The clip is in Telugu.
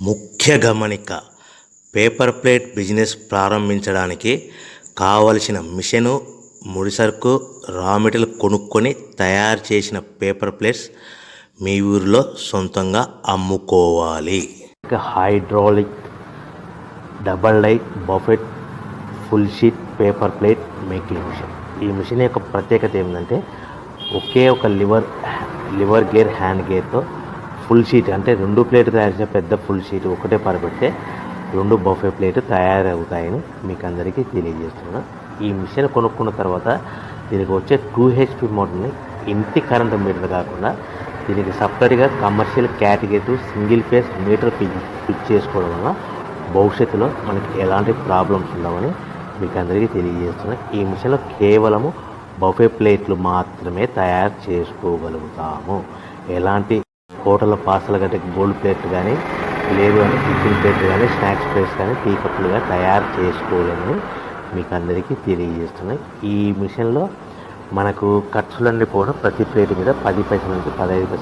ముఖ్య గమనిక: పేపర్ ప్లేట్ బిజినెస్ ప్రారంభించడానికి కావలసిన మిషను, ముడిసరుకు, రా మెటీరియల్ కొనుక్కొని తయారు చేసిన పేపర్ ప్లేట్స్ మీ ఊరిలో సొంతంగా అమ్ముకోవాలి. Hydraulic double die buffet full sheet paper plate making machine. ఈ మిషన్ యొక్క ప్రత్యేకత ఏంటంటే ఒకే ఒక లివర్ గేర్, హ్యాండ్ గేర్తో ఫుల్ షీట్ అంటే 2 ప్లేట్ తయారు చేసే పెద్ద ఫుల్ షీట్ ఒకటే పరబెడితే 2 బఫే ప్లేట్ తయారవుతాయని మీకు అందరికీ తెలియజేస్తున్నాను. ఈ మిషన్ కొనుక్కున్న తర్వాత దీనికి వచ్చే 2 HP మోటార్ని ఇంటి కరెంటు మీటర్ కాకుండా దీనికి సపరేట్గా commercial category single phase metre fit చేసుకోవడం వల్ల భవిష్యత్తులో మనకి ఎలాంటి ప్రాబ్లమ్స్ ఉండవని మీకు అందరికీ తెలియజేస్తున్నాను. ఈ మిషన్లో కేవలము బఫే ప్లేట్లు మాత్రమే తయారు చేసుకోగలుగుతాము. ఎలాంటి హోటల్ పార్సల్ గట్టే గోల్డ్ ప్లేట్ కానీ, లేదు అంటే టిఫిన్ ప్లేట్ కానీ, స్నాక్స్ ప్లేట్స్ కానీ, టీ కప్పులుగా తయారు చేసుకోలేమని మీకు అందరికీ తెలియజేస్తున్నాయి. ఈ మిషన్లో మనకు ఖర్చులన్నీ కూడా ప్రతి ప్లేట్ మీద 10 పైసల నుంచి 15 పైసలు